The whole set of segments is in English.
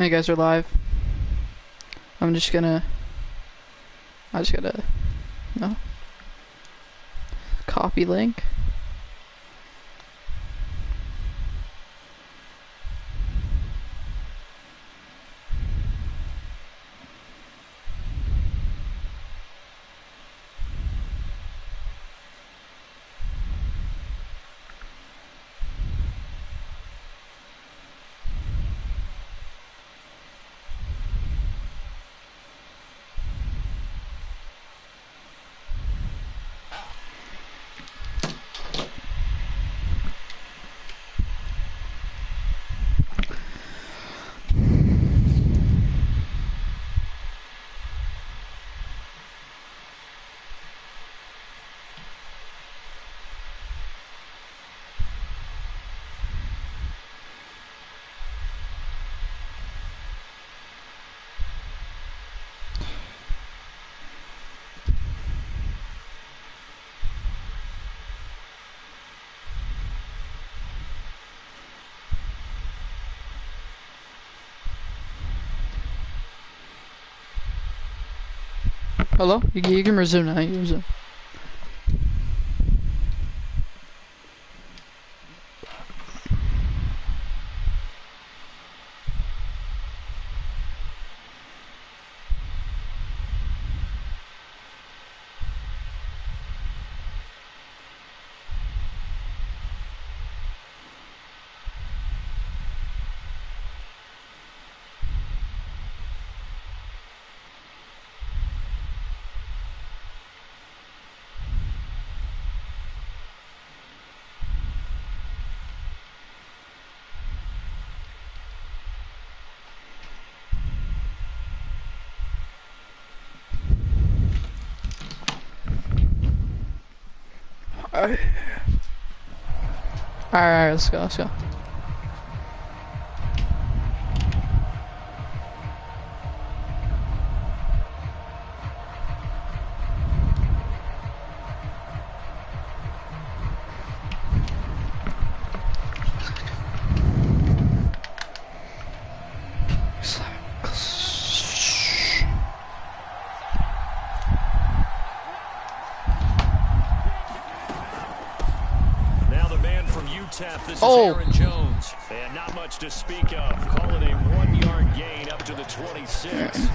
You guys are live. I just gotta, no. Copy link. Hello? You can resume now. You can resume. Alright, let's go, let's go. This is Aaron Jones, and not much to speak of. Call it a 1-yard gain up to the 26.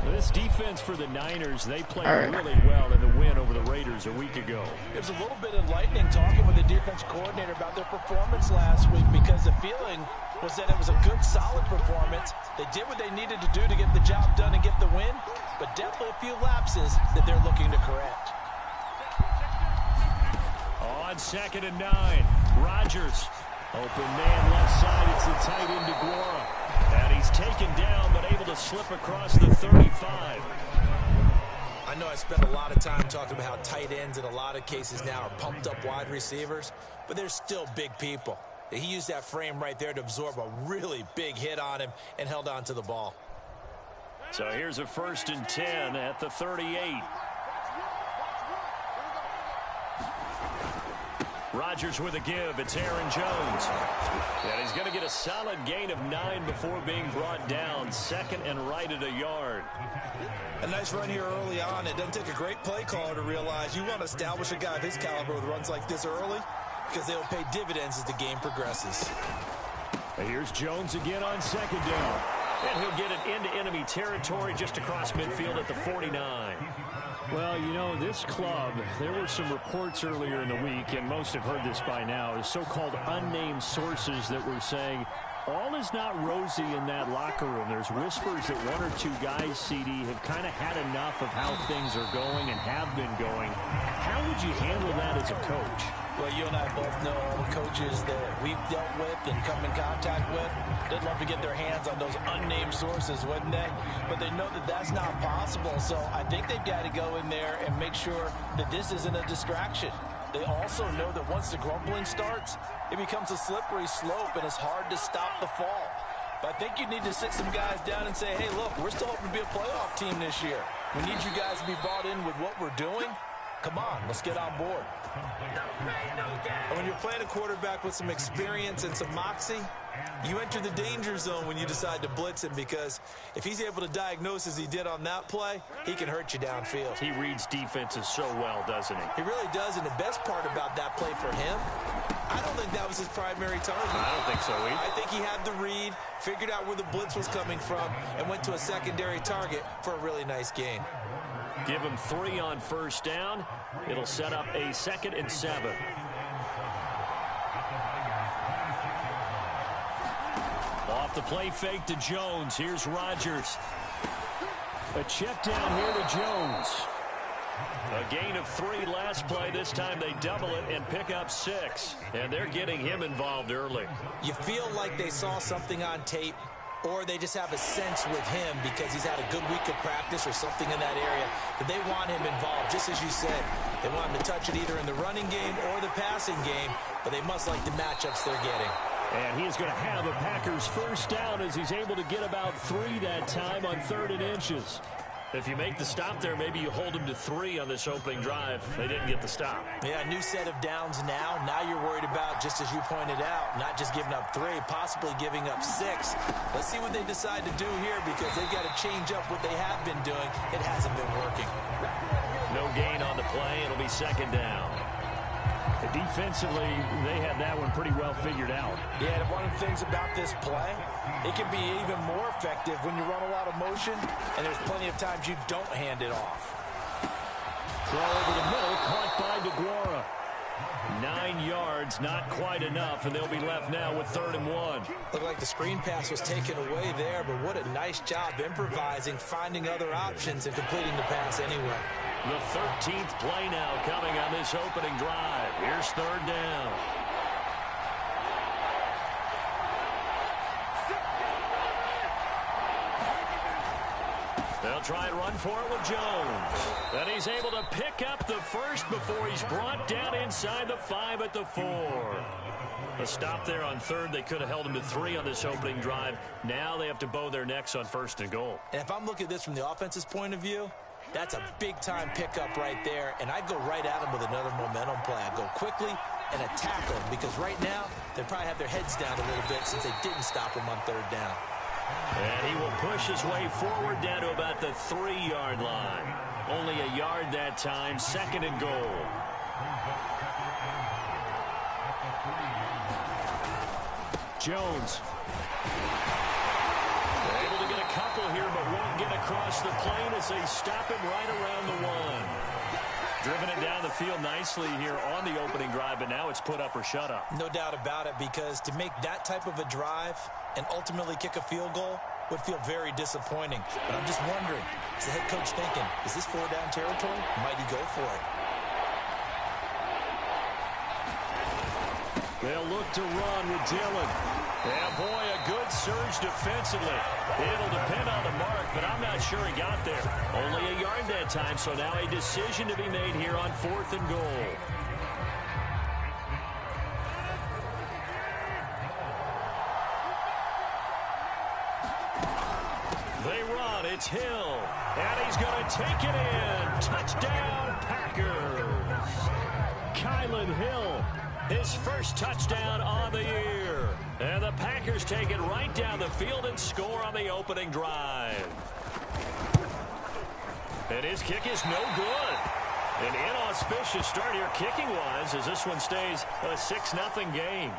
This defense for the Niners, they played really well in the win over the Raiders a week ago. It was a little bit enlightening talking with the defense coordinator about their performance last week, because the feeling was that it was a good, solid performance. They did what they needed to do to get the job done and get the win, but definitely a few lapses that they're looking to correct. On 2nd and 9, Rodgers. Open man left side. It's the tight end DeGuara. And he's taken down, but able to slip across the 35. I know I spent a lot of time talking about how tight ends in a lot of cases now are pumped up wide receivers, but they're still big people. He used that frame right there to absorb a really big hit on him and held on to the ball. So here's a 1st and 10 at the 38. Rodgers with a give. It's Aaron Jones. And he's going to get a solid gain of 9 before being brought down. 2nd and right at a yard. A nice run here early on. It doesn't take a great play caller to realize you want to establish a guy of his caliber with runs like this early, because they'll pay dividends as the game progresses. And here's Jones again on 2nd down. And he'll get it into enemy territory just across midfield at the 49. Well, you know, this club, there were some reports earlier in the week, and most have heard this by now, the so-called unnamed sources that were saying all is not rosy in that locker room. There's whispers that 1 or 2 guys, CD, have kind of had enough of how things are going and have been going. How would you handle that as a coach? Well, you and I both know all the coaches that we've dealt with and come in contact with. They'd love to get their hands on those unnamed sources, wouldn't they? But they know that that's not possible, so I think they've got to go in there and make sure that this isn't a distraction. They also know that once the grumbling starts, it becomes a slippery slope and it's hard to stop the fall. But I think you need to sit some guys down and say, hey, look, we're still hoping to be a playoff team this year. We need you guys to be bought in with what we're doing. Come on, let's get on board. And when you're playing a quarterback with some experience and some moxie, You enter the danger zone when you decide to blitz him, because if he's able to diagnose as he did on that play, he can hurt you downfield. He reads defenses so well, doesn't he? He really does, and the best part about that play for him, I don't think that was his primary target. I don't think so either. I think he had the read, figured out where the blitz was coming from, and went to a secondary target for a really nice game. Give him 3 on first down. It'll set up a 2nd and 7. Off the play fake to Jones. Here's Rodgers. A check down here to Jones. A gain of 3 last play. This time they double it and pick up 6. And they're getting him involved early. You feel like they saw something on tape, or they just have a sense with him because he's had a good week of practice or something in that area that they want him involved. Just as you said, they want him to touch it either in the running game or the passing game, but they must like the matchups they're getting. And he is going to have a Packers first down as he's able to get about 3 that time on 3rd and inches. If you make the stop there, maybe you hold him to 3 on this opening drive. They didn't get the stop. Yeah, new set of downs now. Now you're worried about, just as you pointed out, not just giving up 3, possibly giving up 6. Let's see what they decide to do here, because they've got to change up what they have been doing. It hasn't been working. No gain on the play. It'll be 2nd down. Defensively, they had that one pretty well figured out. Yeah, and one of the things about this play, it can be even more effective when you run a lot of motion, and there's plenty of times you don't hand it off. Throw over the middle, caught by DeGuara. 9 yards, not quite enough, and they'll be left now with 3rd and 1. Looked like the screen pass was taken away there, but what a nice job improvising, finding other options, and completing the pass anyway. The 13th play now coming on this opening drive. Here's 3rd down. They'll try and run for it with Jones. And he's able to pick up the first before he's brought down inside the 5 at the 4. A stop there on 3rd. They could have held him to 3 on this opening drive. Now they have to bow their necks on 1st and goal. And if I'm looking at this from the offense's point of view, that's a big-time pickup right there, and I'd go right at him with another momentum play. I'd go quickly and attack them, because right now they probably have their heads down a little bit since they didn't stop him on 3rd down. And he will push his way forward down to about the 3-yard line. Only a yard that time, 2nd and goal. Jones. Able to get a couple here, but won't get across the plane as they stop him right around the 1. Driven it down the field nicely here on the opening drive, but now it's put up or shut up. No doubt about it, because to make that type of a drive and ultimately kick a field goal would feel very disappointing. But I'm just wondering, is the head coach thinking, is this 4-down territory? Might he go for it? They'll look to run with Dillon. Yeah, boy, a good surge defensively. It'll depend on the mark, but I'm not sure he got there. Only a yard that time, so now a decision to be made here on 4th and goal. They run. It's Hill. And he's going to take it in. Touchdown, Packers. Kylan Hill. His first touchdown on the year. And the Packers take it right down the field and score on the opening drive. And his kick is no good. An inauspicious start here kicking-wise as this one stays a 6-0 game.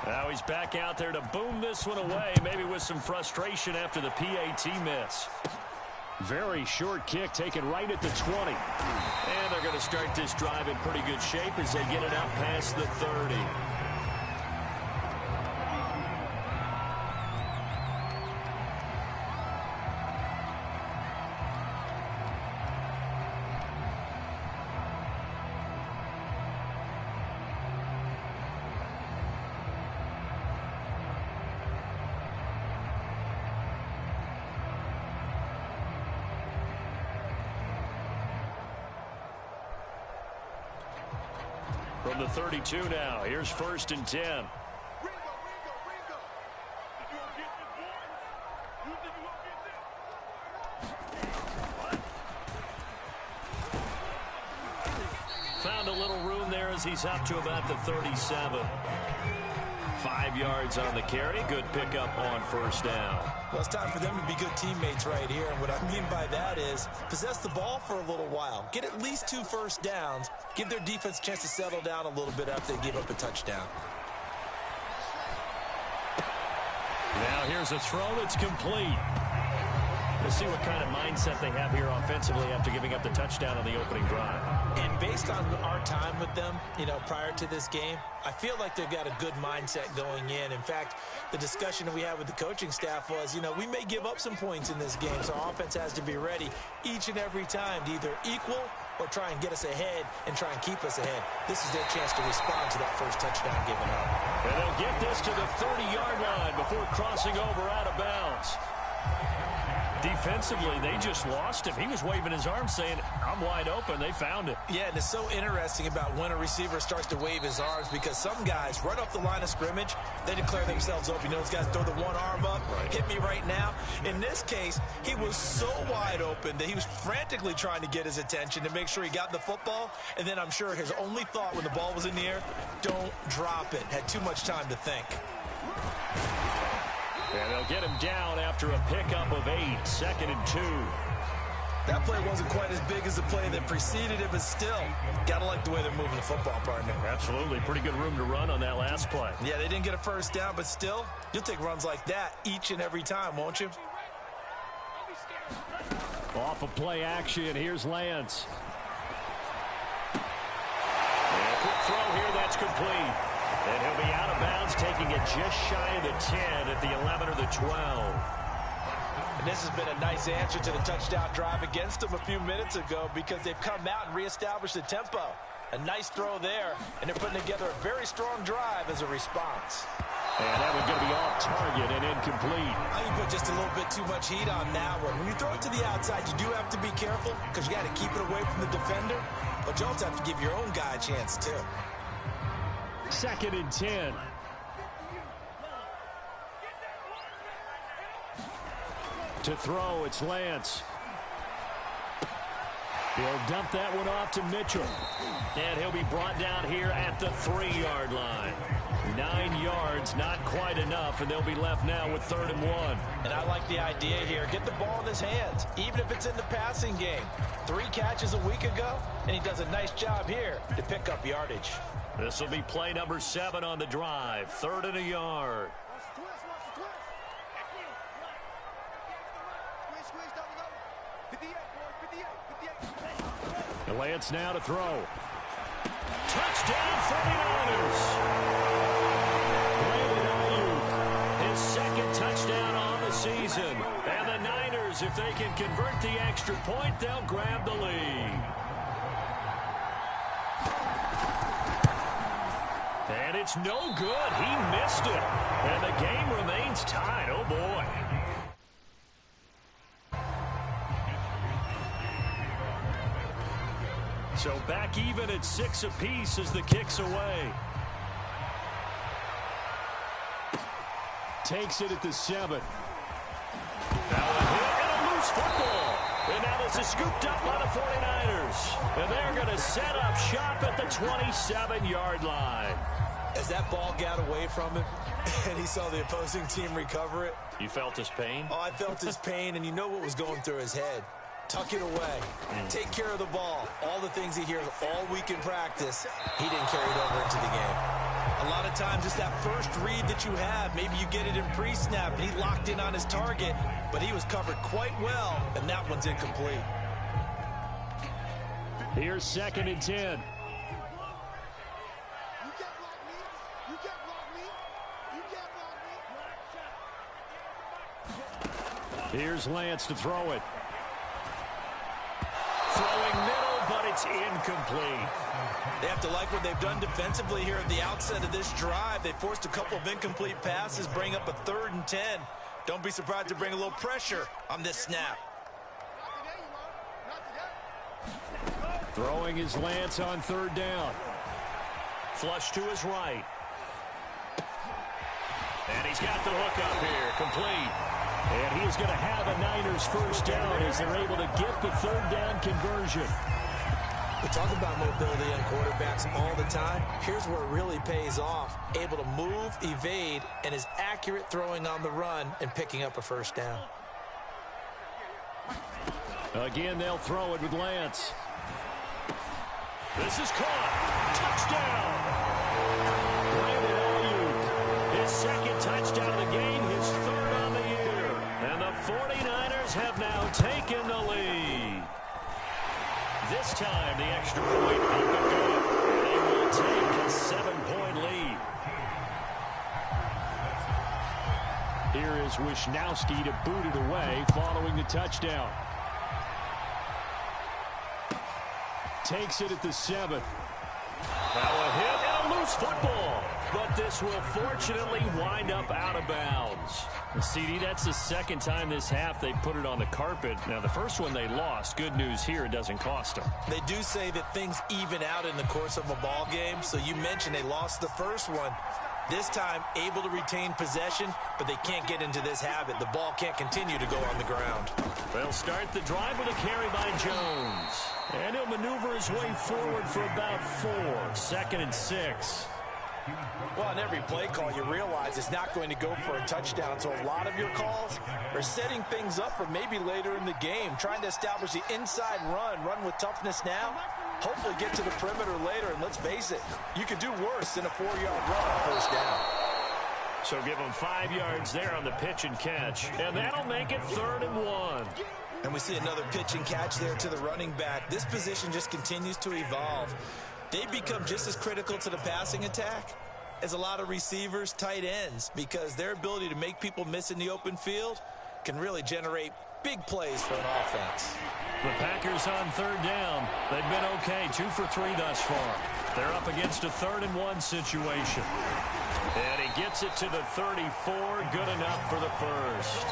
Now he's back out there to boom this one away, maybe with some frustration after the PAT miss. Very short kick taken right at the 20. And they're going to start this drive in pretty good shape as they get it out past the 30. From the 32 now, here's 1st and 10. Found a little room there as passes. He's up to about the 37. 5 yards on the carry. Good pickup on first down. Well, it's time for them to be good teammates right here. And what I mean by that is possess the ball for a little while. Get at least 2 first downs. Give their defense a chance to settle down a little bit after they give up a touchdown. Now here's a throw that's complete. We'll see what kind of mindset they have here offensively after giving up the touchdown on the opening drive. And based on our time with them, prior to this game, I feel like they've got a good mindset going in. In fact, the discussion that we had with the coaching staff was, we may give up some points in this game, so our offense has to be ready each and every time to either equal or try and get us ahead and try and keep us ahead. This is their chance to respond to that first touchdown given up. And they'll get this to the 30-yard line before crossing over out of bounds. Defensively, they just lost him. He was waving his arms saying, I'm wide open. They found it. Yeah, and it's so interesting about when a receiver starts to wave his arms because some guys, right off the line of scrimmage, they declare themselves open. Those guys throw the one arm up, hit me right now. In this case, he was so wide open that he was frantically trying to get his attention to make sure he got the football. And then I'm sure his only thought when the ball was in the air, don't drop it. Had too much time to think. And they'll get him down after a pickup of 8, 2nd and 2. That play wasn't quite as big as the play that preceded it, but still, gotta like the way they're moving the football, partner. Absolutely. Pretty good room to run on that last play. Yeah, they didn't get a first down, but still, you'll take runs like that each and every time, won't you? Off of play action, here's Lance. And a quick throw here, that's complete. And he'll be out of bounds, taking it just shy of the 10 at the 11 or the 12. And this has been a nice answer to the touchdown drive against them a few minutes ago because they've come out and reestablished the tempo. A nice throw there, and they're putting together a very strong drive as a response. And that one's going to be off target and incomplete. I think you put just a little bit too much heat on that one. When you throw it to the outside, you do have to be careful because you got to keep it away from the defender, but you also have to give your own guy a chance too. 2nd and 10. To throw, it's Lance. He'll dump that one off to Mitchell. And he'll be brought down here at the 3-yard line. 9 yards, not quite enough, and they'll be left now with 3rd and 1. And I like the idea here. Get the ball in his hands, even if it's in the passing game. 3 catches a week ago, and he does a nice job here to pick up yardage. This will be play number 7 on the drive. 3rd and a yard. Lance now to throw. Touchdown 49ers. His 2nd touchdown on the season. And the Niners, if they can convert the extra point, they'll grab the lead. And it's no good. He missed it. And the game remains tied. Oh, boy. So back even at 6 apiece as the kick's away. Takes it at the 7. Now a hit and a loose football. And now this is scooped up by the 49ers. And they're going to set up shop at the 27-yard line. As that ball got away from him and he saw the opposing team recover it. You felt his pain? Oh, I felt his pain, and you know what was going through his head. Tuck it away. Take care of the ball. All the things he hears all week in practice, he didn't carry it over into the game. A lot of times it's that first read that you have. Maybe you get it in pre-snap, and he locked in on his target, but he was covered quite well, and that one's incomplete. Here's 2nd and 10. Here's Lance to throw it. Throwing middle, but it's incomplete. They have to like what they've done defensively here at the outset of this drive. They forced a couple of incomplete passes, bring up a 3rd and 10. Don't be surprised to bring a little pressure on this snap. Throwing his Lance on 3rd down. Flush to his right. And he's got the hook up here, complete. And he's going to have a Niners first down as they're able to get the 3rd down conversion. We talk about mobility on quarterbacks all the time. Here's where it really pays off. Able to move, evade, and is accurate throwing on the run and picking up a first down. Again, they'll throw it with Lance. This is caught. Touchdown. Brandon Ayuk. His second touchdown of the game, his third on the year. And the 49ers have now taken the lead. This time, the extra point up and good. They will take a 7-point lead. Here is Wisnowski to boot it away following the touchdown. Takes it at the 7. Now a hit and a loose football. But this will fortunately wind up out of bounds. CD, that's the second time this half they put it on the carpet. Now, the first one they lost. Good news here, it doesn't cost them. They do say that things even out in the course of a ball game. So you mentioned they lost the first one. This time, able to retain possession, but they can't get into this habit. The ball can't continue to go on the ground. They'll start the drive with a carry by Jones. And he'll maneuver his way forward for about 4. 2nd and 6. Well, on every play call, you realize it's not going to go for a touchdown. So a lot of your calls are setting things up for maybe later in the game, trying to establish the inside run with toughness now, hopefully get to the perimeter later. And let's face it, you could do worse than a 4-yard run on first down. So give them 5 yards there on the pitch and catch. And that'll make it 3rd and 1. And we see another pitch and catch there to the running back. This position just continues to evolve. They become just as critical to the passing attack as a lot of receivers, tight ends, because their ability to make people miss in the open field can really generate big plays for an offense. The Packers on 3rd down. They've been okay, 2 for 3 thus far. They're up against a 3rd and 1 situation. And he gets it to the 34, good enough for the first.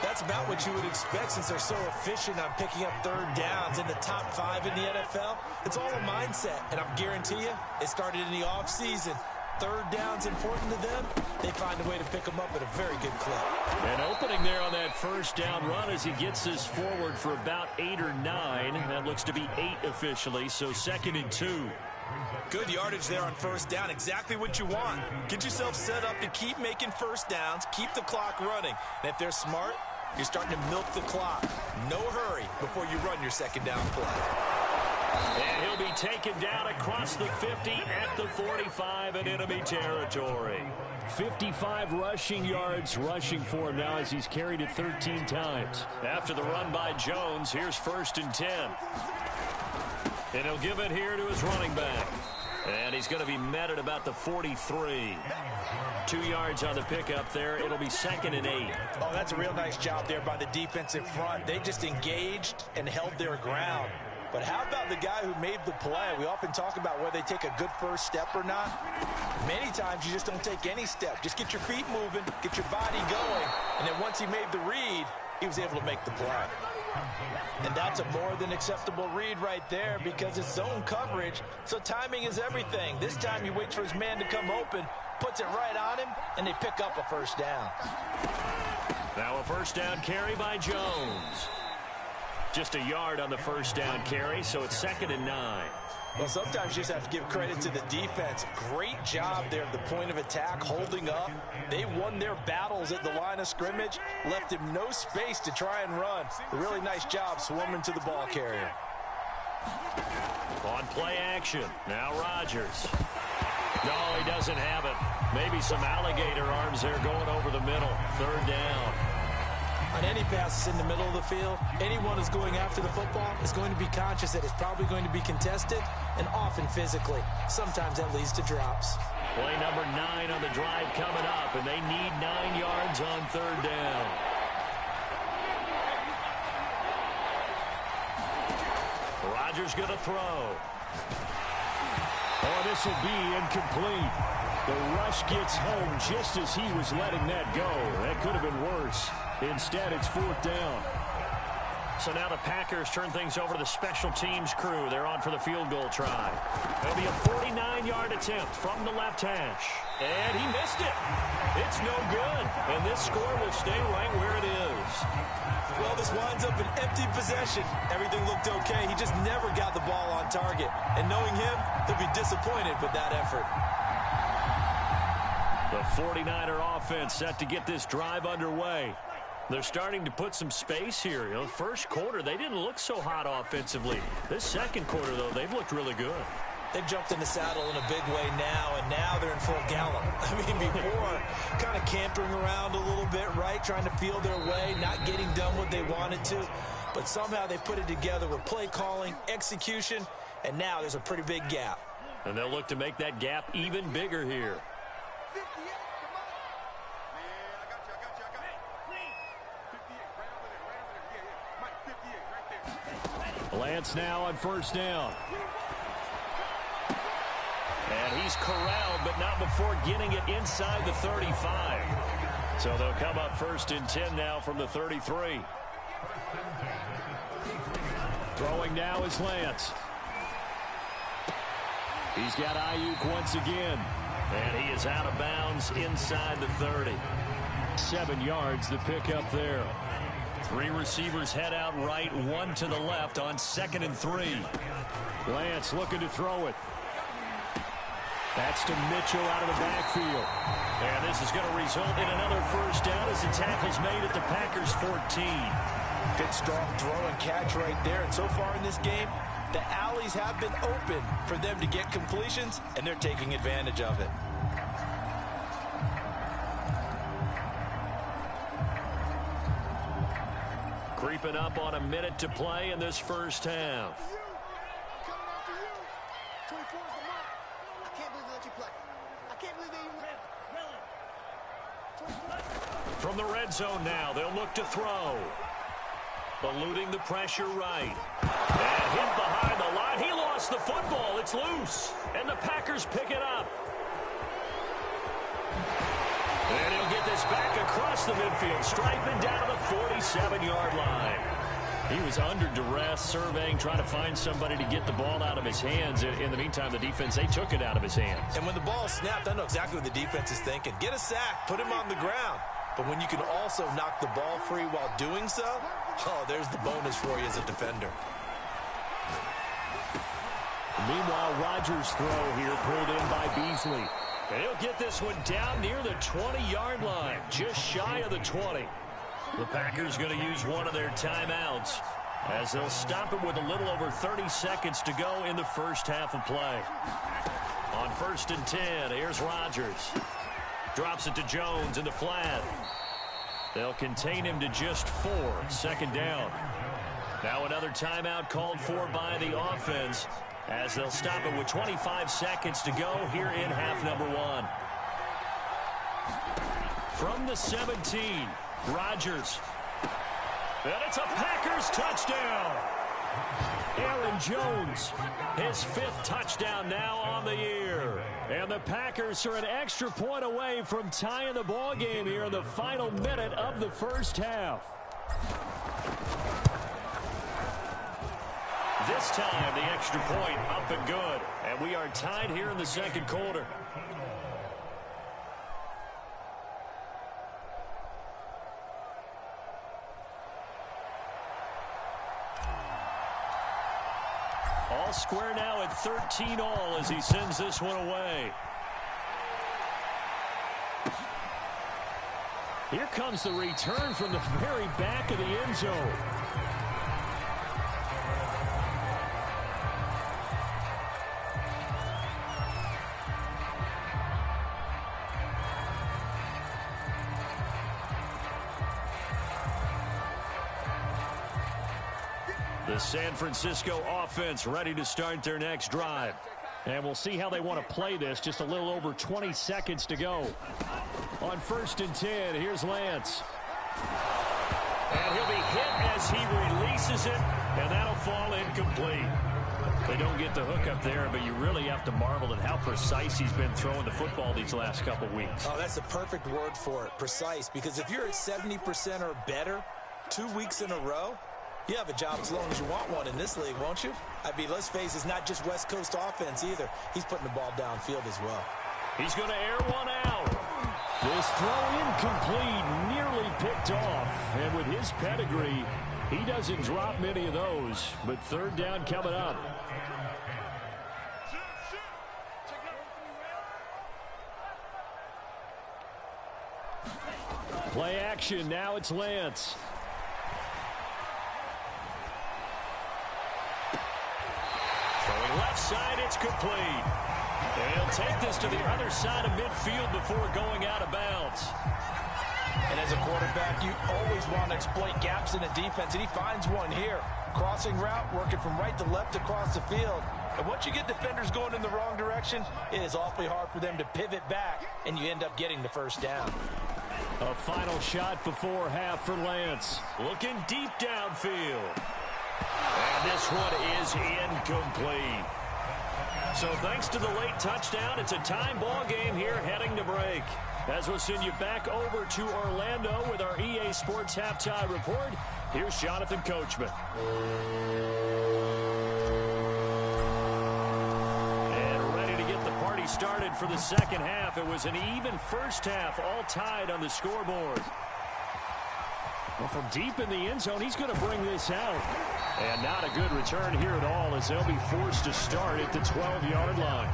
That's about what you would expect since they're so efficient on picking up 3rd downs in the top 5 in the NFL. It's all a mindset, and I guarantee you, it started in the offseason. 3rd down's important to them. They find a way to pick them up at a very good clip. And opening there on that first down run as he gets this forward for about 8 or 9. That looks to be 8 officially, so 2nd and 2. Good yardage there on first down. Exactly what you want. Get yourself set up to keep making first downs, keep the clock running. And if they're smart, you're starting to milk the clock. No hurry before you run your 2nd down play. And he'll be taken down across the 50 at the 45 in enemy territory. 55 rushing yards rushing for him now as he's carried it 13 times. After the run by Jones, here's 1st and 10. And he'll give it here to his running back. And he's going to be met at about the 43. 2 yards on the pickup there. It'll be 2nd and 8. Oh, that's a real nice job there by the defensive front. They just engaged and held their ground. But how about the guy who made the play? We often talk about whether they take a good first step or not. Many times you just don't take any step. Just get your feet moving, get your body going. And then once he made the read, he was able to make the play. And that's a more than acceptable read right there because it's zone coverage, so timing is everything. This time he waits for his man to come open, puts it right on him, and they pick up a first down. Now a first down carry by Jones. Just a yard on the first down carry, so it's 2nd and 9. Well, sometimes you just have to give credit to the defense. Great job there at the point of attack, holding up. They won their battles at the line of scrimmage, left him no space to try and run. A really nice job swarming to the ball carrier. On play action, now Rodgers. No, he doesn't have it. Maybe some alligator arms there going over the middle. 3rd down. On any passes in the middle of the field, anyone who's going after the football is going to be conscious that it's probably going to be contested and often physically. Sometimes that leads to drops. Play number 9 on the drive coming up, and they need 9 yards on 3rd down. Rodgers going to throw. Oh, this will be incomplete. The rush gets home just as he was letting that go. That could have been worse. Instead, it's 4th down. So now the Packers turn things over to the special teams crew. They're on for the field goal try. It'll be a 49-yard attempt from the left hash. And he missed it. It's no good. And this score will stay right where it is. Well, this winds up an empty possession. Everything looked okay. He just never got the ball on target. And knowing him, he'll be disappointed with that effort. The 49er offense set to get this drive underway. They're starting to put some space here. You know, first quarter, they didn't look so hot offensively. This second quarter, though, they've looked really good. They've jumped in the saddle in a big way now, and now they're in full gallop. I mean, before, kind of cantering around a little bit, right, trying to feel their way, not getting done what they wanted to. But somehow they put it together with play calling, execution, and now there's a pretty big gap. And they'll look to make that gap even bigger here. Lance now on first down. And he's corralled, but not before getting it inside the 35. So they'll come up first and 10 now from the 33. Throwing now is Lance. He's got Ayuk once again. And he is out of bounds inside the 30. 7 yards the pickup there. 3 receivers head out right, 1 to the left on 2nd and 3. Lance looking to throw it. That's to Mitchell out of the backfield. And this is going to result in another first down as the tackle's made at the Packers 14. Good strong throw and catch right there. And so far in this game, the alleys have been open for them to get completions, and they're taking advantage of it. Creeping up on a minute to play in this first half. From the red zone now, they'll look to throw. Eluding the pressure right. And hit behind the line. He lost the football. It's loose. And the Packers pick it up. And he'll get this back across the midfield, striping down to the 47-yard line. He was under duress, surveying, trying to find somebody to get the ball out of his hands. In the meantime, the defense, they took it out of his hands. And when the ball snapped, I know exactly what the defense is thinking. Get a sack, put him on the ground. But when you can also knock the ball free while doing so, oh, there's the bonus for you as a defender. Meanwhile, Rodgers' throw here pulled in by Beasley. And he'll get this one down near the 20-yard line, just shy of the 20. The Packers going to use one of their timeouts as they'll stop it with a little over 30 seconds to go in the first half of play. On 1st and 10, here's Rodgers. Drops it to Jones in the flat. They'll contain him to just 4. 2nd down. Now another timeout called for by the offense as they'll stop it with 25 seconds to go here in half number 1. From the 17, Rodgers. And it's a Packers touchdown. Aaron Jones, his 5th touchdown now on the year. And the Packers are an extra point away from tying the ball game here in the final minute of the first half. This time, the extra point up and good. And we are tied here in the second quarter. All square now at 13-all as he sends this one away. Here comes the return from the very back of the end zone. The San Francisco offense ready to start their next drive. And we'll see how they want to play this. Just a little over 20 seconds to go. On 1st and 10, here's Lance. And he'll be hit as he releases it, and that'll fall incomplete. They don't get the hook up there, but you really have to marvel at how precise he's been throwing the football these last couple weeks. Oh, that's the perfect word for it, precise. Because if you're at 70% or better 2 weeks in a row, You have a job as long as you want one in this league, won't you? I mean, let's face it, it's not just West Coast offense either. He's putting the ball downfield as well. He's going to air one out. This throw incomplete, nearly picked off. And with his pedigree, he doesn't drop many of those. But third down coming up. Play action. Now it's Lance. Throwing left side, it's complete. And he'll take this to the other side of midfield before going out of bounds. And as a quarterback, you always want to exploit gaps in the defense, and he finds one here. Crossing route, working from right to left across the field. And once you get defenders going in the wrong direction, it is awfully hard for them to pivot back, and you end up getting the first down. A final shot before half for Lance. Looking deep downfield. And this one is incomplete. So thanks to the late touchdown, it's a time ball game here heading to break. As we'll send you back over to Orlando with our EA Sports Halftime Report, here's Jonathan Coachman. And ready to get the party started for the second half. It was an even first half, all tied on the scoreboard. Well, from deep in the end zone, he's going to bring this out. And not a good return here at all as they'll be forced to start at the 12-yard line.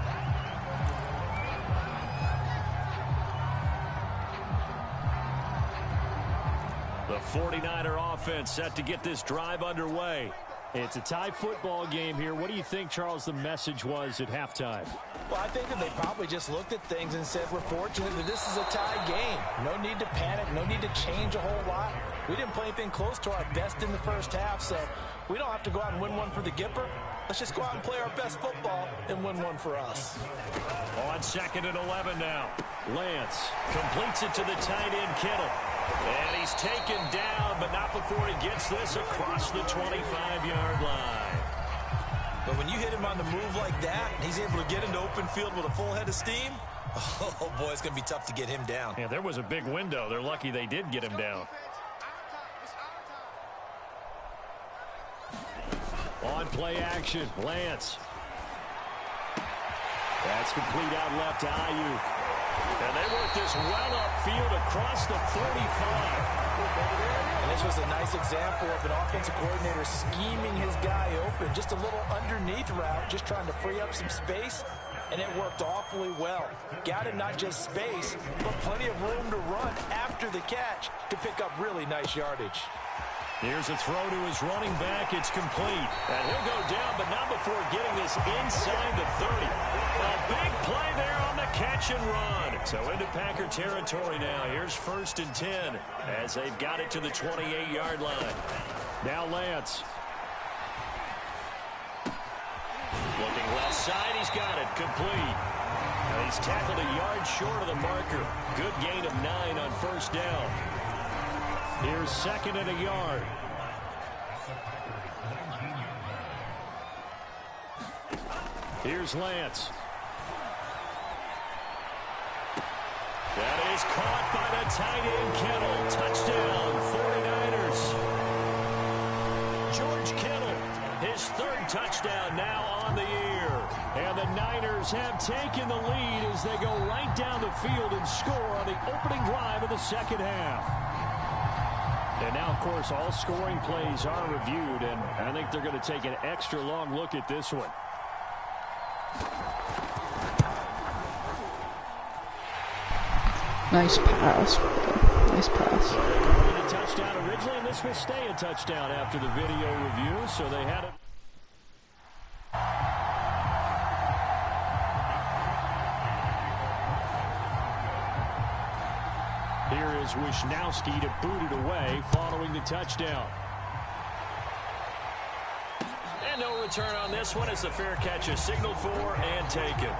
The 49er offense set to get this drive underway. It's a tie football game here. What do you think, Charles, the message was at halftime? Well, I think that they probably just looked at things and said, we're fortunate that this is a tie game. No need to panic. No need to change a whole lot. We didn't play anything close to our best in the first half, so we don't have to go out and win one for the Gipper. Let's just go out and play our best football and win one for us. On 2nd and 11 now. Lance completes it to the tight end, Kittle. And he's taken down, but not before he gets this across the 25-yard line. But when you hit him on the move like that, and he's able to get into open field with a full head of steam, oh, boy, it's going to be tough to get him down. Yeah, there was a big window. They're lucky they did get him down. On play action, Lance. That's complete out left to Ayuk. And they work this well upfield across the 45. And this was a nice example of an offensive coordinator scheming his guy open. Just a little underneath route, just trying to free up some space. And it worked awfully well. Got him not just space, but plenty of room to run after the catch to pick up really nice yardage. Here's a throw to his running back. It's complete. And he'll go down, but not before getting this inside the 30. A big play there on the catch and run. So into Packer territory now. Here's 1st and 10 as they've got it to the 28-yard line. Now Lance. Looking left side. He's got it. Complete. And he's tackled a yard short of the marker. Good gain of 9 on 1st down. Here's 2nd and a yard. Here's Lance. That is caught by the tight end, Kittle. Touchdown, 49ers. George Kittle, his 3rd touchdown now on the year. And the Niners have taken the lead as they go right down the field and score on the opening drive of the second half. And now, of course, all scoring plays are reviewed, and I think they're going to take an extra long look at this one. Nice pass. Nice pass. So they called it a touchdown originally, and this will stay a touchdown after the video review, so they had it. Here is Wisnowski to boot it away following the touchdown. And no return on this one as the fair catch is signaled for and taken.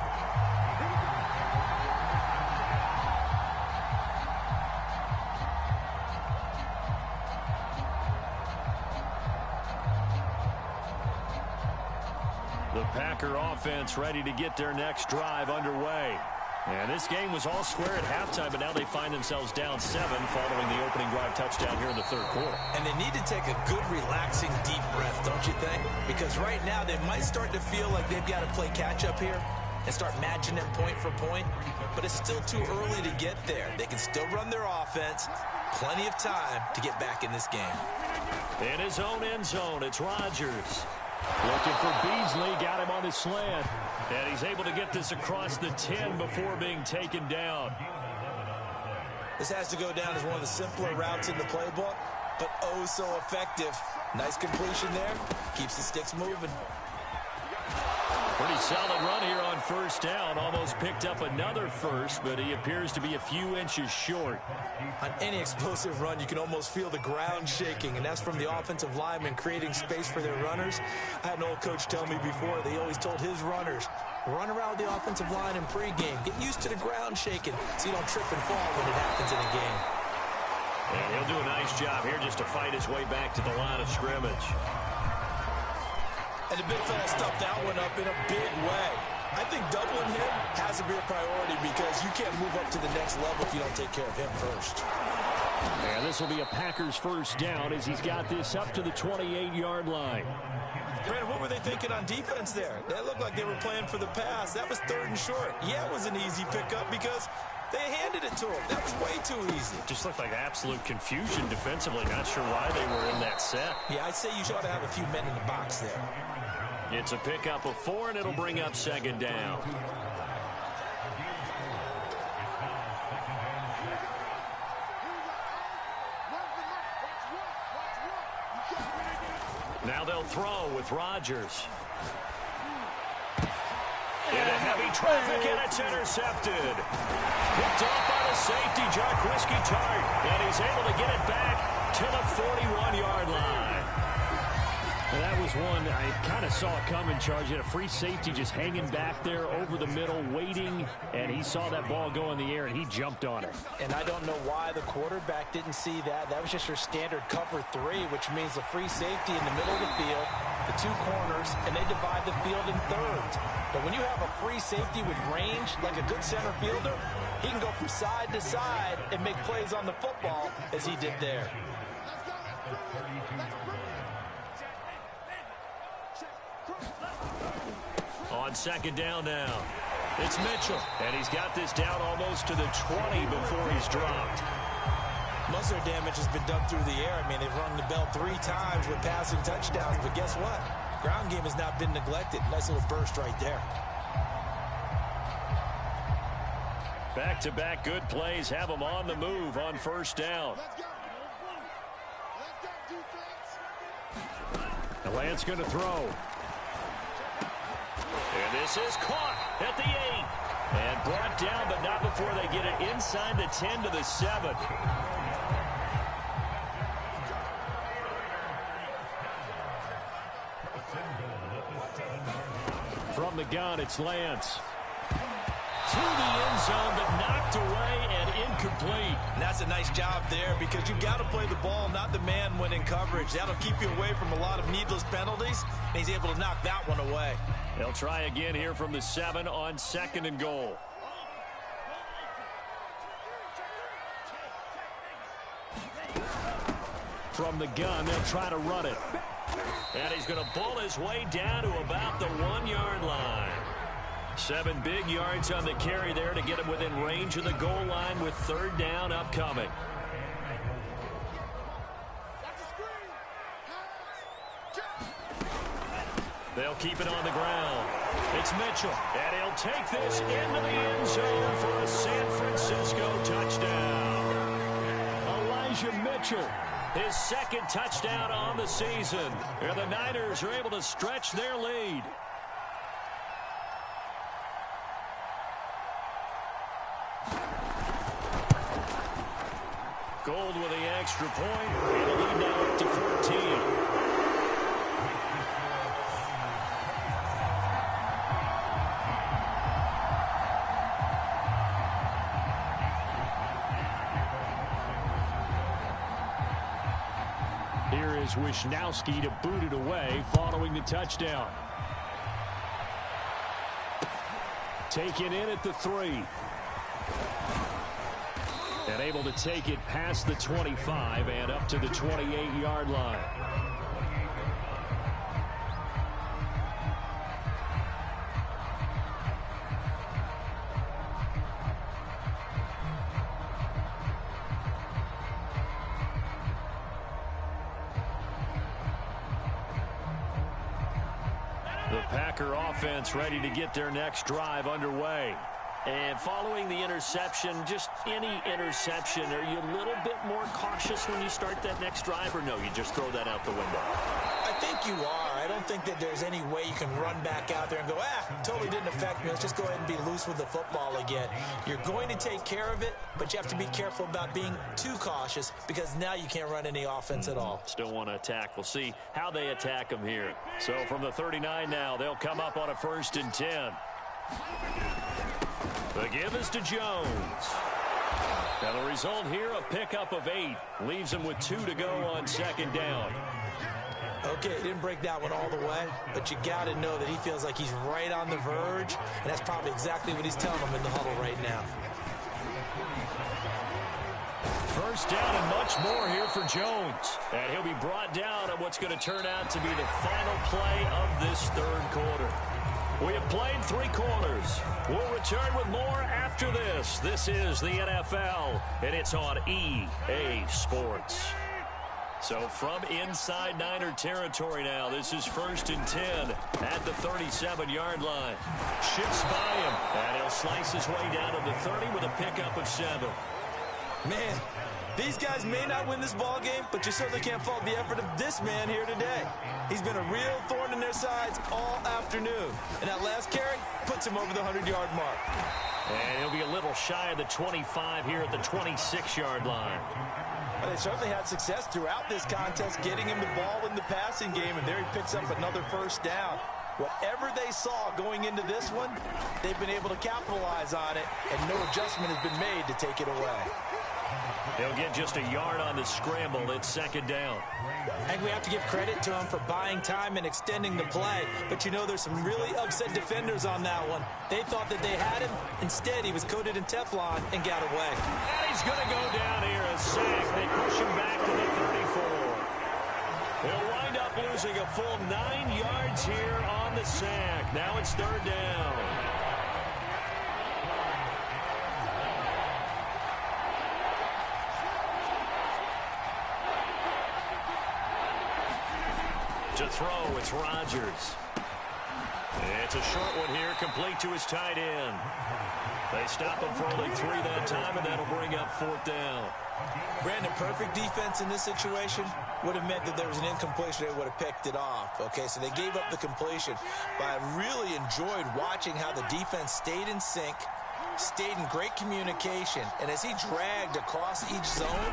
The Packer offense ready to get their next drive underway. And this game was all square at halftime, but now they find themselves down 7 following the opening drive touchdown here in the third quarter. And they need to take a good, relaxing, deep breath, don't you think? Because right now they might start to feel like they've got to play catch-up here and start matching them point for point. But it's still too early to get there. They can still run their offense. Plenty of time to get back in this game. In his own end zone, it's Rodgers. Looking for Beasley, got him on his slant. And he's able to get this across the 10 before being taken down. This has to go down as one of the simpler routes in the playbook, but oh so effective. Nice completion there. Keeps the sticks moving. Pretty solid run here on first down. Almost picked up another first, but he appears to be a few inches short. On any explosive run, you can almost feel the ground shaking, and that's from the offensive linemen creating space for their runners. I had an old coach tell me before, they always told his runners, run around the offensive line in pregame. Get used to the ground shaking so you don't trip and fall when it happens in a game. And he'll do a nice job here just to fight his way back to the line of scrimmage. And the big fella stuffed that one up in a big way. I think doubling him has to be a priority because you can't move up to the next level if you don't take care of him first. And this will be a Packers first down as he's got this up to the 28-yard line. Brandon, what were they thinking on defense there? That looked like they were playing for the pass. That was 3rd and short. Yeah, it was an easy pickup because they handed it to him. That was way too easy. Just looked like absolute confusion defensively. Not sure why they were in that set. Yeah, I'd say you ought to have a few men in the box there. It's a pickup of 4, and it'll bring up 2nd down. Now they'll throw with Rodgers. Into heavy traffic, and it's intercepted. Picked off by the safety, Jarquiski Tart, and he's able to get it back to the 41-yard line. And that was one I kind of saw coming, Charge. He had a free safety just hanging back there over the middle, waiting, and he saw that ball go in the air, and he jumped on it. And I don't know why the quarterback didn't see that. That was just your standard cover 3, which means the free safety in the middle of the field, the 2 corners, and they divide the field in thirds. But when you have a free safety with range, like a good center fielder, he can go from side to side and make plays on the football as he did there. On 2nd down now, it's Mitchell, and he's got this down almost to the 20 before he's dropped. Most of their damage has been done through the air. I mean, they've rung the bell 3 times with passing touchdowns, but guess what? Ground game has not been neglected. Nice little burst right there. Back-to-back good plays have them on the move on first down. The Lance going to throw. And this is caught at the 8. And brought down, but not before they get it inside the 10 to the 7. From the gun, it's Lance. To the end zone, but knocked away and incomplete. And that's a nice job there because you've got to play the ball, not the man when in coverage. That'll keep you away from a lot of needless penalties, and he's able to knock that one away. They'll try again here from the 7 on 2nd and goal. From the gun, they'll try to run it. And he's going to bull his way down to about the 1-yard line. 7 big yards on the carry there to get him within range of the goal line with 3rd down upcoming. They'll keep it on the ground. It's Mitchell, and he'll take this into the end zone for a San Francisco touchdown. Elijah Mitchell, his 2nd touchdown on the season. And the Niners are able to stretch their lead. Gold with the extra point, and the lead now up to 14. Here is Wisnowski to boot it away following the touchdown. Taken in at the 3. And able to take it past the 25 and up to the 28-yard line. The Packer offense ready to get their next drive underway. And following the interception, just any interception, are you a little bit more cautious when you start that next drive, or no, you just throw that out the window? I think you are. I don't think that there's any way you can run back out there and go, totally didn't affect me. Let's just go ahead and be loose with the football again. You're going to take care of it, but you have to be careful about being too cautious because now you can't run any offense at all. Still want to attack. We'll see how they attack them here. So from the 39 now, they'll come up on a 1st and 10. The give is to Jones. Now the result here, a pickup of 8. Leaves him with 2 to go on 2nd down. Okay, he didn't break that one all the way, but you got to know that he feels like he's right on the verge, and that's probably exactly what he's telling them in the huddle right now. 1st down and much more here for Jones. And he'll be brought down on what's going to turn out to be the final play of this 3rd quarter. We have played 3 quarters. We'll return with more after this. This is the NFL, and it's on EA Sports. So from inside Niner territory now, this is 1st and 10 at the 37-yard line. Shifts by him, and he'll slice his way down to the 30 with a pickup of 7. Man, these guys may not win this ball game, but you certainly can't fault the effort of this man here today. He's been a real thorn in their sides all afternoon. And that last carry puts him over the 100-yard mark. And he'll be a little shy of the 25 here at the 26-yard line. Well, they certainly had success throughout this contest, getting him the ball in the passing game, and there he picks up another 1st down. Whatever they saw going into this one, they've been able to capitalize on it, and no adjustment has been made to take it away. He'll get just a yard on the scramble. It's 2nd down. I think we have to give credit to him for buying time and extending the play. But, you know, there's some really upset defenders on that one. They thought that they had him. Instead, he was coated in Teflon and got away. And he's going to go down here, a sack. They push him back to the 34. He'll wind up losing a full 9 yards here on the sack. Now it's 3rd down. To throw, it's Rodgers. It's a short one here, complete to his tight end. They stop him for only 3 that time, and that'll bring up 4th down. Brandon, perfect defense in this situation would have meant that there was an incompletion. They would have picked it off. Okay, so they gave up the completion. But I really enjoyed watching how the defense stayed in sync, stayed in great communication, and as he dragged across each zone,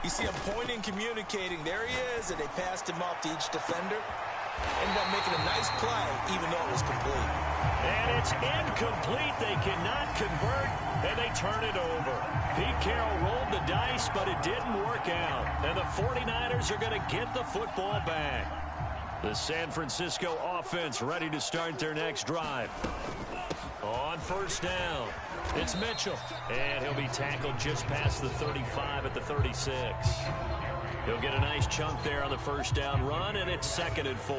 you see him pointing, communicating. There he is, and they passed him off to each defender. Ended up making a nice play, even though it was complete. And it's incomplete. They cannot convert, and they turn it over. Pete Carroll rolled the dice, but it didn't work out. And the 49ers are going to get the football back. The San Francisco offense ready to start their next drive. On 1st down, it's Mitchell. And he'll be tackled just past the 35 at the 36. He'll get a nice chunk there on the 1st down run, and it's 2nd and 4.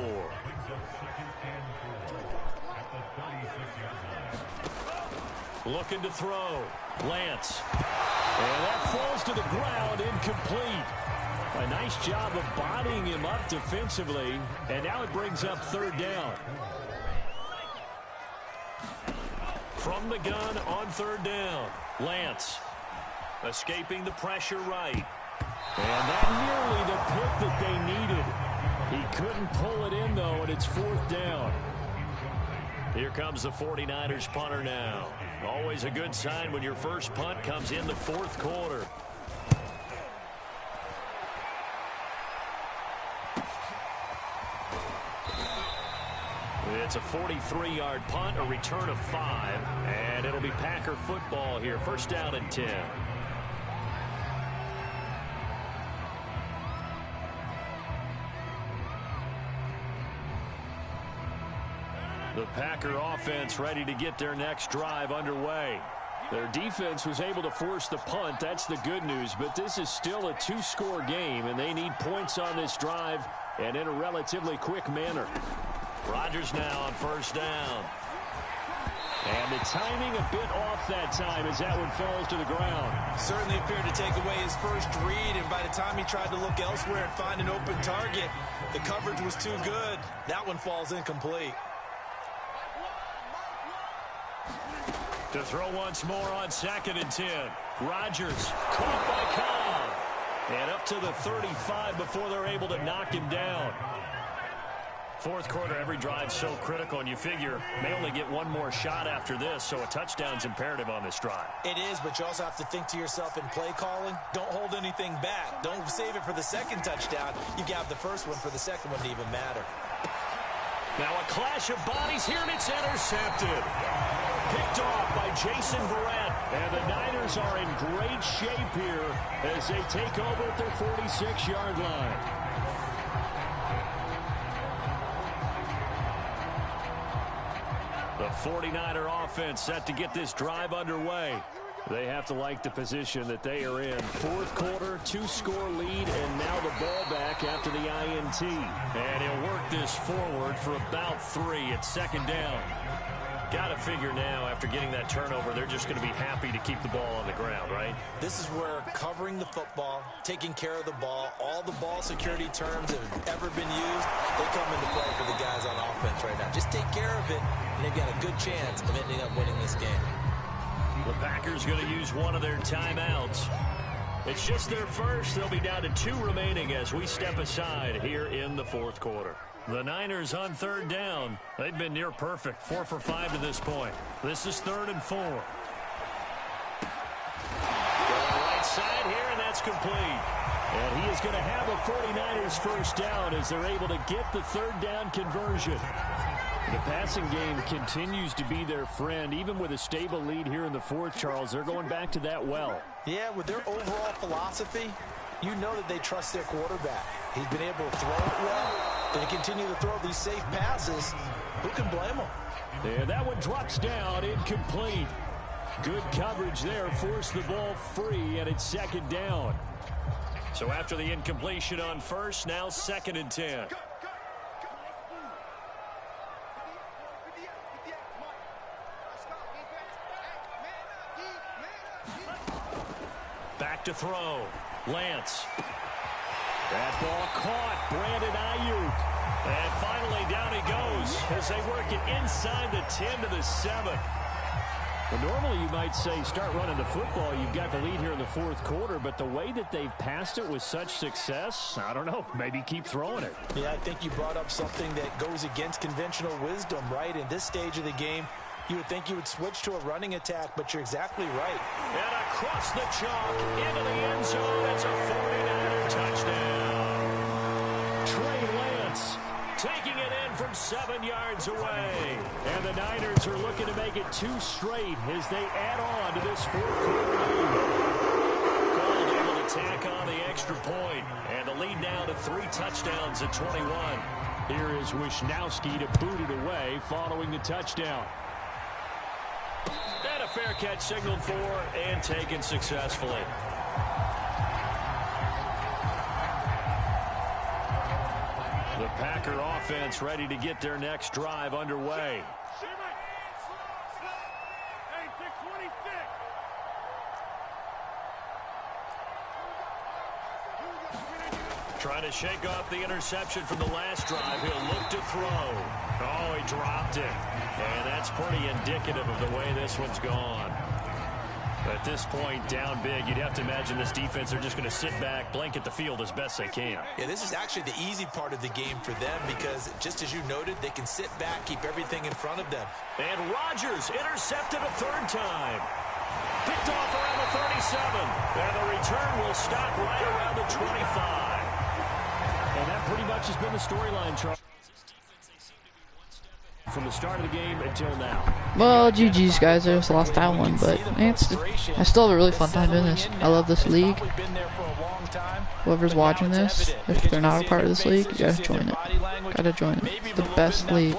Looking to throw. Lance. And that falls to the ground, incomplete. A nice job of bodying him up defensively, and now it brings up 3rd down. From the gun on 3rd down, Lance escaping the pressure right. And that nearly the pick that they needed. He couldn't pull it in, though, and it's 4th down. Here comes the 49ers punter now. Always a good sign when your first punt comes in the 4th quarter. It's a 43-yard punt, a return of 5, and it'll be Packer football here. 1st down and 10. The Packer offense ready to get their next drive underway. Their defense was able to force the punt. That's the good news. But this is still a 2-score game, and they need points on this drive and in a relatively quick manner. Rodgers now on first down. And the timing a bit off that time as that one falls to the ground. Certainly appeared to take away his first read, and by the time he tried to look elsewhere and find an open target, the coverage was too good. That one falls incomplete. To throw once more on 2nd and 10. Rodgers caught by Cobb. And up to the 35 before they're able to knock him down. Fourth quarter, every drive so critical, and you figure may only get one more shot after this, so a touchdown's imperative on this drive. It is, but you also have to think to yourself in play calling, don't hold anything back. Don't save it for the second touchdown. You got the first one for the second one to even matter. Now a clash of bodies here, and it's intercepted. Picked off by Jason Verrett. And the Niners are in great shape here as they take over at their 46-yard line. The 49er offense set to get this drive underway. They have to like the position that they are in. Fourth quarter, 2-score lead, and now the ball back after the INT. And he'll work this forward for about 3 at 2nd down. Got to figure now, after getting that turnover, they're just going to be happy to keep the ball on the ground, right? This is where covering the football, taking care of the ball, all the ball security terms that have ever been used, they come into play for the guys on offense right now. Just take care of it, and they've got a good chance of ending up winning this game. The Packers going to use one of their timeouts. It's just their first. They'll be down to 2 remaining as we step aside here in the fourth quarter. The Niners on 3rd down. They've been near perfect. 4 for 5 to this point. This is 3rd and 4. Going right side here, and that's complete. And he is going to have a 49ers first down as they're able to get the 3rd down conversion. The passing game continues to be their friend. Even with a stable lead here in the fourth, Charles, they're going back to that well. Yeah, with their overall philosophy, you know that they trust their quarterback. He's been able to throw it well. They continue to throw these safe passes. Who can blame them? Yeah, that one drops down, incomplete. Good coverage there, forced the ball free, and it's 2nd down. So after the incompletion on first, now 2nd and 10. Back to throw. Lance. That ball caught. Brandon Ayuk. And finally down he goes as they work it inside the 10 to the 7. Well, normally you might say start running the football. You've got the lead here in the fourth quarter, but the way that they've passed it with such success, I don't know, maybe keep throwing it. Yeah, I think you brought up something that goes against conventional wisdom, right? In this stage of the game, you would think you would switch to a running attack, but you're exactly right. And across the chalk, into the end zone, it's a 49er touchdown. Trey Lance taking it in from 7 yards away. And the Niners are looking to make it 2 straight as they add on to this fourth quarter lead. Gold able to tack on the extra point, and the lead now to 3 touchdowns at 21. Here is Wisnowski to boot it away following the touchdown. And a fair catch signaled for and taken successfully. The Packer offense ready to get their next drive underway. Trying to shake off the interception from the last drive. He'll look to throw. Oh, he dropped it. And that's pretty indicative of the way this one's gone. At this point, down big, you'd have to imagine this defense are just going to sit back, blanket the field as best they can. Yeah, this is actually the easy part of the game for them because, just as you noted, they can sit back, keep everything in front of them. And Rodgers intercepted a 3rd time. Picked off around the 37. And the return will stop right around the 25. And that pretty much has been the storyline, Charles. From the start of the game until now. Well, GG's guys, I just lost that one, but I still have a really fun time doing this. I love this league. Whoever's watching this, if they're not a part of this league, you gotta join it. Gotta join it. It's the best league.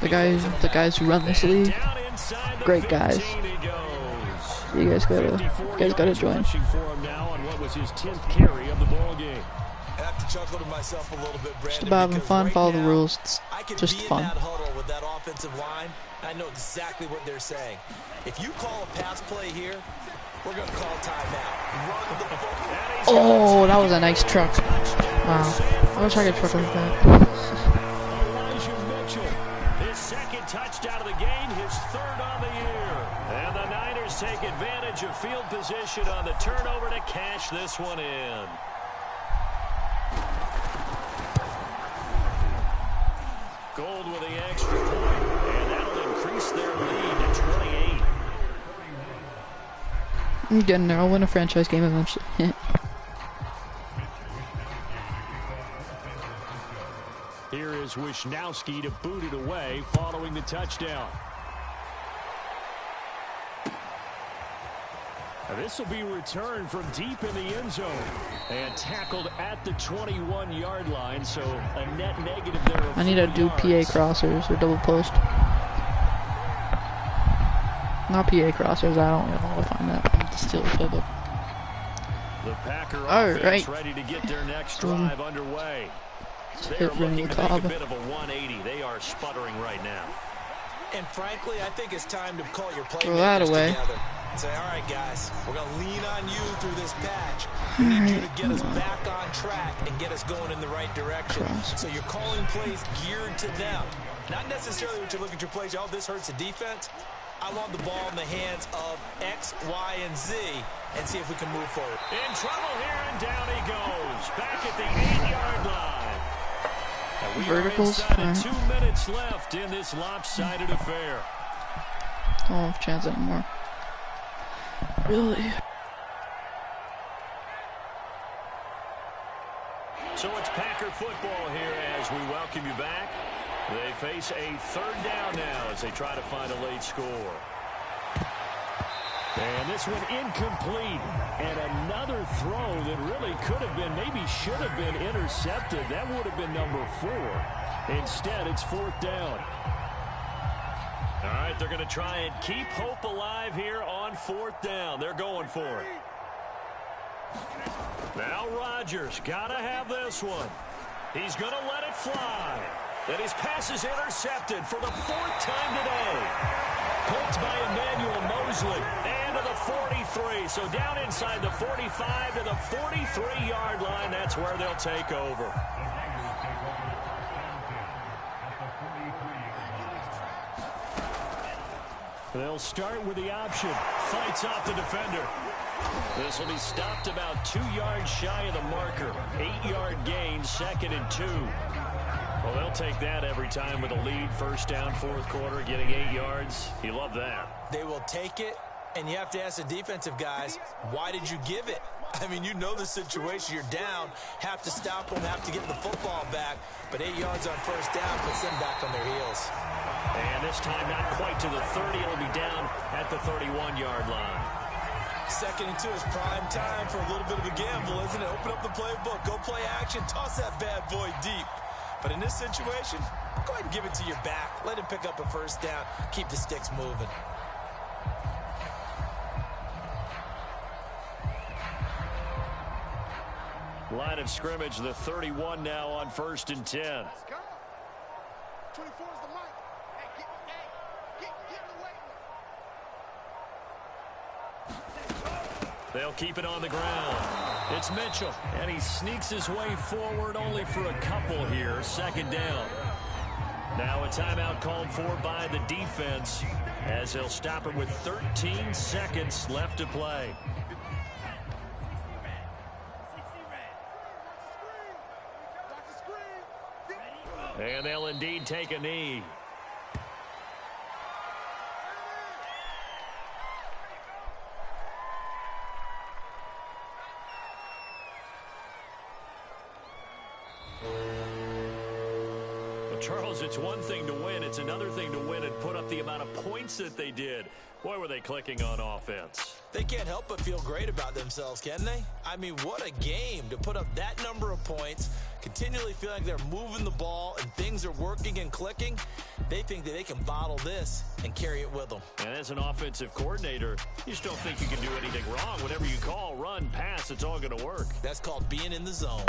The guys who run this league, inside the Great guys. 15 he goes. You guys gotta join. Rushing for him now on what was his 10th carry of the ball game. I have to chuckle to myself a little bit, Brandon. Just about having fun, right follow the now, rules. It's I could just be fun. in that huddle with that offensive line. I know exactly what they're saying. If you call a pass play here, we're going to call timeout. Run the football. Oh, that was a nice truck. Wow. I wish I could truck like that. His second touchdown of the game, his third on the year. And the Niners take advantage of field position on the turnover to cash this one in. Gold with the extra point, and that'll increase their lead to 28. I'm getting there. I'll win a franchise game eventually. Here is Wisnowski to boot it away following the touchdown. This will be returned from deep in the end zone and tackled at the 21-yard line, so a net negative there. I need to do PA crossers or double post. Not PA crossers. I don't know if I'm that. I'm still pivot. The Packer offense ready to get their next drive underway. Hit Rennie Cobb. A bit of a 180. They are sputtering right now. And frankly, I think it's time to call your Throw that playmakers away. together. Say, all right, guys, we're going to lean on you through this patch. We need you to get us back on track and get us going in the right direction. So you're calling plays geared to them. Not necessarily what you look at your plays, oh, this hurts the defense. I want the ball in the hands of X, Y, and Z and see if we can move forward. In trouble here, and down he goes. Back at the 8-yard line. And we Verticals. are inside 2 minutes left in this lopsided affair. Don't have a chance anymore. Really? So it's Packer football here as we welcome you back. They face a third down now as they try to find a late score. And this one incomplete. And another throw that really could have been, maybe should have been intercepted. That would have been number 4. Instead, it's 4th down. All right, they're going to try and keep hope alive here on 4th down. They're going for it. Now Rodgers got to have this one. He's going to let it fly. And his pass is intercepted for the 4th time today. Picked by Emmanuel Mosley. And to the 43. So down inside the 45 to the 43-yard line. That's where they'll take over. They'll start with the option. Fights off the defender. This will be stopped about 2 yards shy of the marker. 8-yard gain, 2nd and 2. Well, they'll take that every time with a lead. 1st down, 4th quarter, getting 8 yards. You love that. They will take it, and you have to ask the defensive guys, why did you give it? I mean, you know the situation. You're down, have to stop them, have to get the football back. But 8 yards on 1st down puts them back on their heels. And this time not quite to the 30. It'll be down at the 31-yard line. 2nd and 2 is prime time for a little bit of a gamble, isn't it? Open up the playbook, go play action, toss that bad boy deep. But in this situation, go ahead and give it to your back. Let him pick up a 1st down. Keep the sticks moving. Line of scrimmage, the 31 now on 1st and 10. 24 is the line. Hey, get away. They'll keep it on the ground. It's Mitchell, and he sneaks his way forward only for a couple here. 2nd down. Now a timeout called for by the defense as they'll stop it with 13 seconds left to play. And they'll indeed take a knee. Charles, it's one thing to win. It's another thing to win and put up the amount of points that they did. Boy, were they clicking on offense. They can't help but feel great about themselves, can they? I mean, what a game to put up that number of points, continually feel like they're moving the ball and things are working and clicking. They think that they can bottle this and carry it with them. And as an offensive coordinator, you just don't think you can do anything wrong. Whatever you call, run, pass, it's all going to work. That's called being in the zone.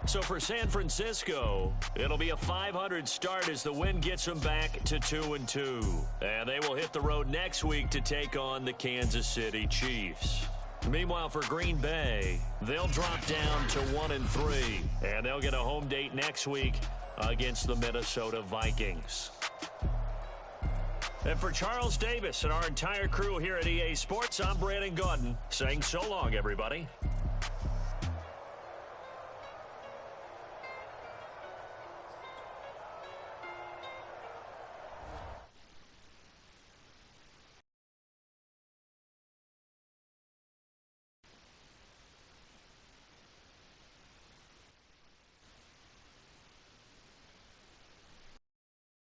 So for San Francisco, it'll be a 500 start as the win gets them back to 2-2. And they will hit the road next week to take on the Kansas City Chiefs. Meanwhile, for Green Bay, they'll drop down to 1-3. And they'll get a home date next week against the Minnesota Vikings. And for Charles Davis and our entire crew here at EA Sports, I'm Brandon Gaudin saying so long, everybody.